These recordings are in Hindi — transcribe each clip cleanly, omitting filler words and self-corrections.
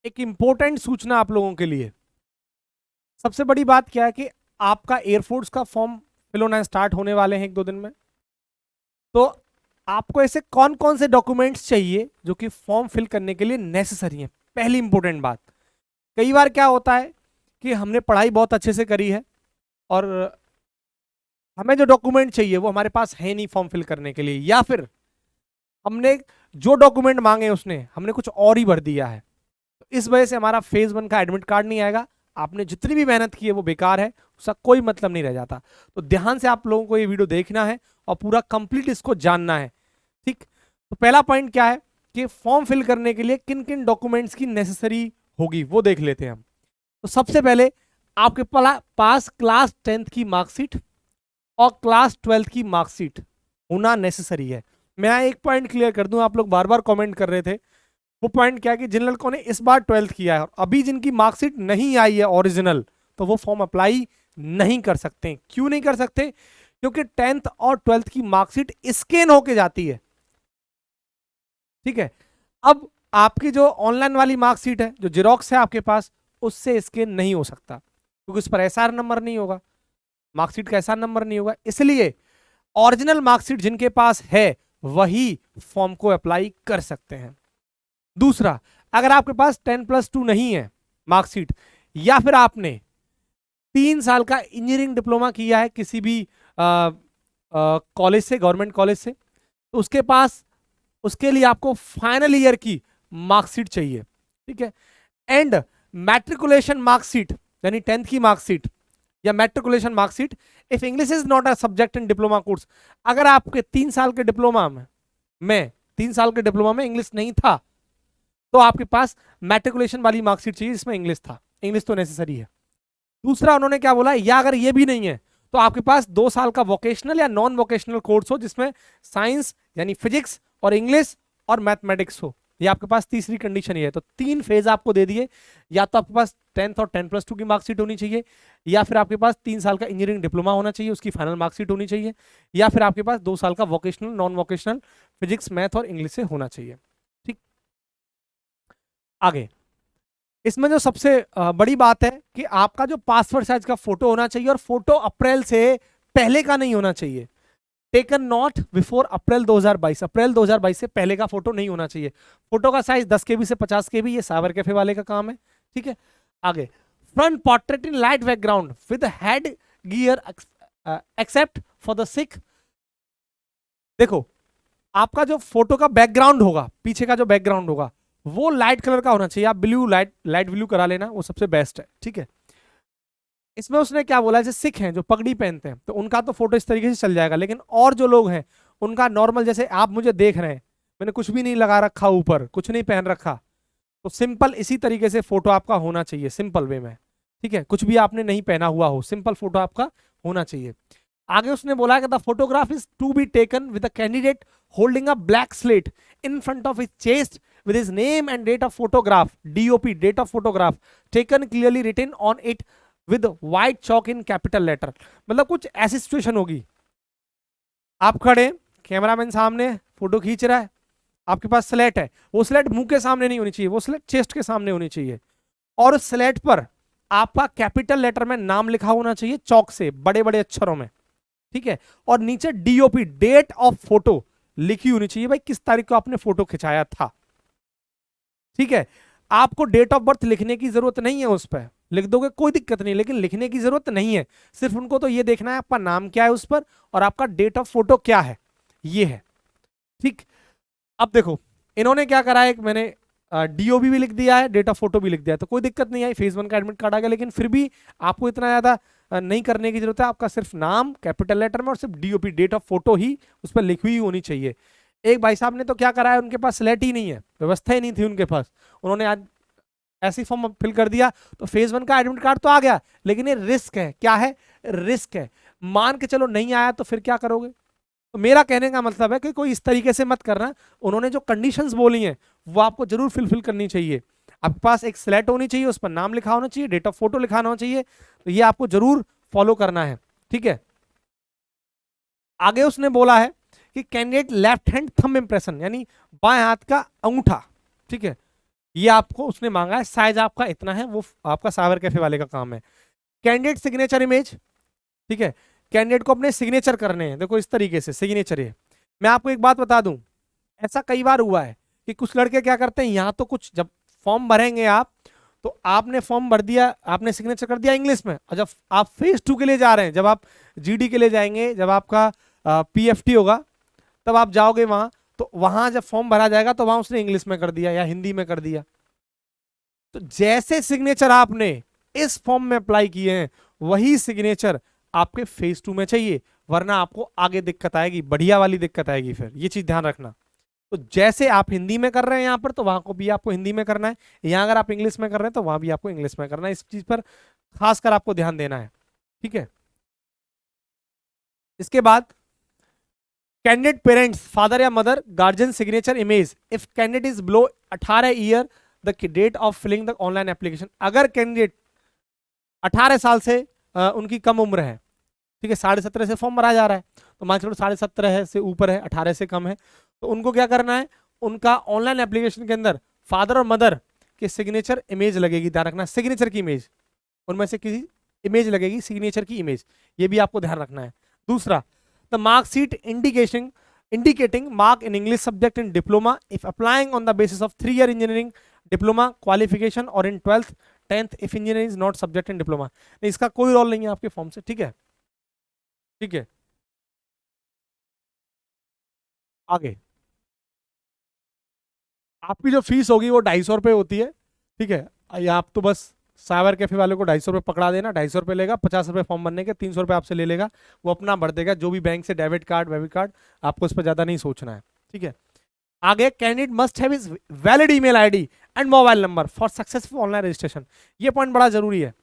एक इंपॉर्टेंट सूचना आप लोगों के लिए। सबसे बड़ी बात क्या है कि आपका एयरफोर्स का फॉर्म फिल होना स्टार्ट होने वाले हैं 1-2 दिन में। तो आपको ऐसे कौन कौन से डॉक्यूमेंट्स चाहिए जो कि फॉर्म फिल करने के लिए नेसेसरी है। पहली इंपॉर्टेंट बात, कई बार क्या होता है कि हमने पढ़ाई बहुत अच्छे से करी है और हमें जो डॉक्यूमेंट चाहिए वो हमारे पास है नहीं फॉर्म फिल करने के लिए, या फिर हमने जो डॉक्यूमेंट मांगे उसने हमने कुछ और ही भर दिया है। तो इस वजह से हमारा फेज 1 का एडमिट कार्ड नहीं आएगा। आपने जितनी भी मेहनत की है वो बेकार है, उसका कोई मतलब नहीं रह जाता। तो ध्यान से आप लोगों को ये वीडियो देखना है और पूरा कंप्लीट इसको जानना है। ठीक, तो पहला पॉइंट क्या है कि फॉर्म फिल करने के लिए किन किन डॉक्यूमेंट्स की नेसेसरी होगी वो देख लेते हैं हम। तो सबसे पहले आपके पास क्लास 10th की मार्कशीट और क्लास 12th की मार्कशीट होना नेसेसरी है। मैं एक पॉइंट क्लियर कर दूं, आप लोग बार बार कमेंट कर रहे थे। वो पॉइंट क्या है कि जिन लड़कों ने इस बार 12th किया है और अभी जिनकी मार्कशीट नहीं आई है ओरिजिनल, तो वो फॉर्म अप्लाई नहीं कर सकते। क्यों नहीं कर सकते? क्योंकि 10th और 12th की मार्कशीट स्कैन होके जाती है। ठीक है, अब आपकी जो ऑनलाइन वाली मार्कशीट है, जो जेरोक्स है आपके पास, उससे स्कैन नहीं हो सकता क्योंकि उस पर एसआर नंबर नहीं होगा, मार्कशीट का एसआर नंबर नहीं होगा। इसलिए ओरिजिनल मार्कशीट जिनके पास है वही फॉर्म को अप्लाई कर सकते हैं। दूसरा, अगर आपके पास 10+2 नहीं है मार्कशीट, या फिर आपने 3 साल का इंजीनियरिंग डिप्लोमा किया है किसी भी कॉलेज से, गवर्नमेंट कॉलेज से, तो उसके पास, उसके लिए आपको फाइनल ईयर की मार्कशीट चाहिए। ठीक है, एंड मैट्रिकुलेशन मार्कशीट यानी 10th की मार्कशीट या matriculation marksheet if English is not a subject in diploma course. अगर आपके 3 साल के डिप्लोमा में 3 साल के डिप्लोमा में इंग्लिश नहीं था, तो आपके पास मैट्रिकुलेशन वाली मार्कशीट चाहिए जिसमें इंग्लिश था। इंग्लिश तो नेसेसरी है। दूसरा उन्होंने क्या बोला, या अगर ये भी नहीं है तो आपके पास 2 साल का वोकेशनल या नॉन वोकेशनल कोर्स हो जिसमें साइंस यानी फिजिक्स और इंग्लिश और मैथमेटिक्स हो। ये आपके पास तीसरी कंडीशन ये है। तो 3 फेज आपको दे दिए, या तो आपके पास 10th और 10+2 की मार्कशीट होनी चाहिए, या फिर आपके पास 3 साल का इंजीनियरिंग डिप्लोमा होना चाहिए, उसकी फाइनल मार्कशीट होनी चाहिए, या फिर आपके पास 2 साल का vocational non vocational physics math और इंग्लिश से होना चाहिए। ठीक, आगे इसमें जो सबसे बड़ी बात है कि आपका जो पासपोर्ट साइज का फोटो होना चाहिए, और फोटो अप्रैल से पहले का नहीं होना चाहिए। टेकन नॉट बिफोर अप्रैल 2022, अप्रैल 2022 से पहले का फोटो नहीं होना चाहिए। फोटो का साइज 10 KB से 50 KB, ये साइबर कैफे वाले का काम है। ठीक है, आगे front portrait in light background with head gear except for the Sikh. देखो, आपका जो फोटो का बैकग्राउंड होगा, पीछे का जो बैकग्राउंड होगा, वो लाइट कलर का होना चाहिए। आप ब्लू, लाइट ब्लू करा लेना, वो सबसे बेस्ट है। ठीक है, इसमें उसने क्या बोला, जैसे सिख हैं जो पगड़ी पहनते हैं तो उनका तो फोटो इस तरीके से चल जाएगा, लेकिन और जो लोग हैं उनका नॉर्मल, जैसे आप मुझे देख रहे हैं, मैंने कुछ भी नहीं लगा रखा, ऊपर कुछ नहीं पहन रखा, तो सिंपल इसी तरीके से फोटो आपका होना चाहिए, सिंपल वे में। ठीक है, कुछ भी आपने नहीं पहना हुआ हो, सिंपल फोटो आपका होना चाहिए। आगे उसने बोला कि the photograph is to be taken with a candidate holding a black slate in front of his chest with his name and date of photograph, DOP, date of photograph, taken clearly written on it with white chalk in capital letter। मतलब कुछ ऐसी सिचुएशन होगी, आप खड़े, कैमरामैन सामने फोटो खींच रहा है, आपके पास स्लेट है, वो स्लेट मुंह के सामने नहीं होनी चाहिए, वो स्लेट चेस्ट के सामने होनी चाहिए, और उस स्लेट पर आपका कैपिटल लेटर में नाम लिखा होना चाहिए, चौक से बड़े बड़े अक्षरों में। ठीक है, और नीचे DOP, डेट ऑफ फोटो, लिखी होनी चाहिए, भाई किस तारीख को आपने फोटो खिंचाया था। ठीक है, आपको डेट ऑफ बर्थ लिखने की जरूरत नहीं है, उस पर लिख दोगे कोई दिक्कत नहीं, लेकिन लिखने की जरूरत नहीं है। सिर्फ उनको तो ये देखना है आपका नाम क्या है उस पर और आपका डेट ऑफ फोटो क्या है, ये है। ठीक, अब देखो इन्होंने क्या करा है, मैंने DOB भी लिख दिया है, डेट ऑफ फोटो भी लिख दिया है, तो कोई दिक्कत नहीं आई, फेज 1 का एडमिट कार्ड आ गया। लेकिन फिर भी आपको इतना ज्यादा नहीं करने की जरूरत है, आपका सिर्फ नाम कैपिटल लेटर में और सिर्फ DOP, डेट ऑफ फोटो ही उस पर लिखी हुई होनी चाहिए। एक भाई साहब ने तो क्या करा है, उनके पास स्लेट ही नहीं है, व्यवस्था ही नहीं थी उनके पास, उन्होंने आज ऐसी फॉर्म फिल कर दिया, तो फेज 1 का एडमिट कार्ड तो आ गया, लेकिन ये रिस्क है। क्या है? रिस्क है। मान के चलो नहीं आया तो फिर क्या करोगे? तो मेरा कहने का मतलब है कि कोई इस तरीके से मत करना। उन्होंने जो कंडीशंस बोली हैं वो आपको जरूर फिलफिल करनी चाहिए। आपके पास एक स्लेट होनी चाहिए, उस पर नाम लिखा होना चाहिए, डेट ऑफ फोटो लिखाना होना चाहिए, तो ये आपको जरूर फॉलो करना है। ठीक है, आगे उसने बोला है कि candidate left hand thumb impression यानी बाएं हाथ का अंगूठा, ठीक है, ये आपको उसने मांगा है, साइज आपका इतना है, वो आपका साइबर कैफे वाले का काम है। कैंडिडेट सिग्नेचर इमेज, ठीक है, कैंडिडेट को अपने सिग्नेचर करने हैं, देखो इस तरीके से सिग्नेचर है। मैं आपको एक बात बता दूं, ऐसा कई बार हुआ है कि कुछ लड़के क्या करते हैं, यहाँ तो कुछ जब फॉर्म भरेंगे आप, तो आपने फॉर्म भर दिया, आपने सिग्नेचर कर दिया इंग्लिश में, और जब आप फेज 2 के लिए जा रहे हैं, जब आप जीडी के लिए जाएंगे, जब आपका पीएफटी होगा, तब आप जाओगे वहां, तो वहां जब फॉर्म भरा जाएगा तो वहां उसने इंग्लिश में कर दिया या हिंदी में कर दिया। तो जैसे सिग्नेचर आपने इस फॉर्म में अप्लाई किए हैं, वही सिग्नेचर आपके फेज 2 में चाहिए, वरना आपको आगे दिक्कत आएगी, बढ़िया वाली दिक्कत आएगी। फिर ये चीज ध्यान रखना। तो जैसे आप हिंदी में कर रहे हैं यहाँ पर, तो वहां को भी आपको हिंदी में करना है, यहाँ अगर आप इंग्लिश में कर रहे हैं तो वहां भी आपको इंग्लिश में करना है। इस चीज पर खासकर आपको ध्यान देना है, ठीक है। इसके बाद कैंडिडेट पेरेंट्स, फादर या mother, guardian signature image if candidate is below 18 year the date of filling the online application. अगर कैंडिडेट 18 साल से उनकी कम उम्र है, ठीक है, 17.5 से फॉर्म भरा जा रहा है, तो मान चलो 17.5 है से ऊपर है, 18 से कम है, तो उनको क्या करना है, उनका ऑनलाइन एप्लीकेशन के अंदर फादर और मदर के सिग्नेचर इमेज लगेगी, ध्यान रखना, सिग्नेचर की इमेज, उनमें से किसी इमेज लगेगी, सिग्नेचर की इमेज, ये भी आपको ध्यान रखना है। दूसरा, the marksheet indicating mark in English subject in diploma if applying on the basis of 3-year engineering diploma qualification or in 12th 10th if engineering is not subject in diploma। नहीं, इसका कोई रोल नहीं है आपके फॉर्म से, ठीक है, ठीक है। आगे आपकी जो फीस होगी वो 250 रुपये होती है, ठीक है। या आप तो बस साइबर कैफे वाले को 250 रुपये पकड़ा देना, 250 रुपये लेगा, 50 रुपये फॉर्म भरने के, 300 रुपये आपसे ले लेगा, वो अपना भर देगा, जो भी बैंक से डेबिट कार्ड वेबिट कार्ड, आपको इस पर ज्यादा नहीं सोचना है, ठीक है। आगे, candidate must have is valid email ID and mobile number for successful online registration. ये पॉइंट बड़ा जरूरी है,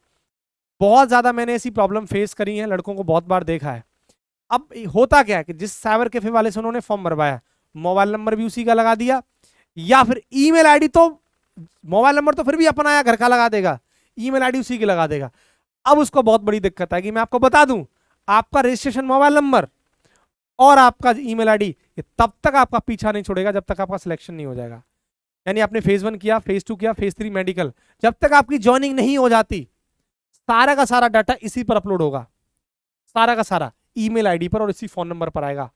बहुत ज्यादा मैंने ऐसी प्रॉब्लम फेस करी है, लड़कों को बहुत बार देखा है। अब होता क्या है कि जिस साइबर कैफे वाले से उन्होंने फॉर्म भरवाया, मोबाइल नंबर भी उसी का लगा दिया, या फिर ईमेल आईडी, तो मोबाइल नंबर तो फिर भी अपना या घर का लगा देगा, ईमेल आईडी उसी की लगा देगा। अब उसको बहुत बड़ी दिक्कत आएगी। मैं आपको बता दूं, आपका रजिस्ट्रेशन मोबाइल नंबर और आपका ईमेल आईडी ये तब तक आपका पीछा नहीं छोड़ेगा जब तक आपका सिलेक्शन नहीं हो जाएगा। यानी आपने फेज 1 किया, फेज 2 किया, फेज 3 मेडिकल, जब तक आपकी ज्वाइनिंग नहीं हो जाती, सारा का सारा डाटा इसी पर अपलोड होगा, सारा का सारा ईमेल आईडी पर और इसी फोन नंबर पर आएगा,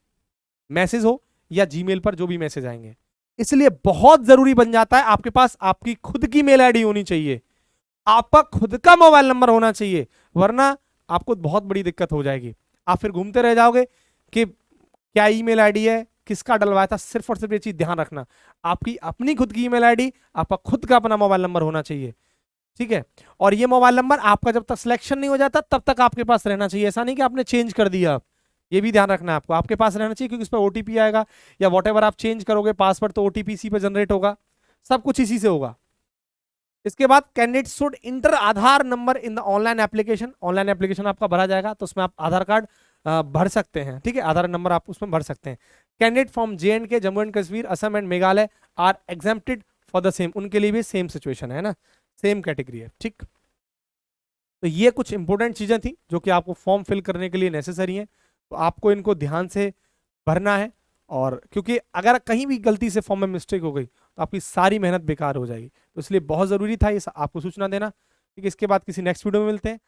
मैसेज हो या जीमेल पर, जो भी मैसेज आएंगे। इसलिए बहुत जरूरी बन जाता है आपके पास आपकी खुद की मेल आईडी होनी चाहिए, आपका खुद का मोबाइल नंबर होना चाहिए, वरना आपको बहुत बड़ी दिक्कत हो जाएगी। आप फिर घूमते रह जाओगे कि क्या ईमेल आईडी है, किसका डलवाया था। सिर्फ और सिर्फ ये चीज ध्यान रखना, आपकी अपनी खुद की ईमेल आईडी, आपका खुद का अपना मोबाइल नंबर होना चाहिए, ठीक है। और ये मोबाइल नंबर आपका जब तक सिलेक्शन नहीं हो जाता तब तक आपके पास रहना चाहिए। ऐसा नहीं कि आपने चेंज कर दिया, ये भी ध्यान रखना है आपको, आपके पास रहना चाहिए, क्योंकि इस पर ओटीपी आएगा या वॉटेवर आप चेंज करोगे पासवर्ड, तो ओटीपी इसी पर जनरेट होगा, सब कुछ इसी से होगा। इसके बाद, candidate should inter Aadhaar number in the online application. Online application आपका भरा जाएगा तो उसमें आप आधार कार्ड भर सकते हैं, ठीक है, आधार नंबर आप उसमें भर सकते हैं। Candidate from JNK, Jammu and Kashmir, Assam and Meghalaya are exempted for the same. उनके लिए भी सेम सिचुएशन है ना, सेम कैटेगरी है, ठीक। तो ये कुछ इंपॉर्टेंट चीजें थी जो कि आपको फॉर्म फिल करने के लिए नेसेसरी हैं, तो आपको इनको ध्यान से भरना है। और क्योंकि अगर कहीं भी गलती से फॉर्म में मिस्टेक हो गई तो आपकी सारी मेहनत बेकार हो जाएगी, तो इसलिए बहुत ज़रूरी था ये आपको सूचना देना। ठीक है, इसके बाद किसी नेक्स्ट वीडियो में मिलते हैं।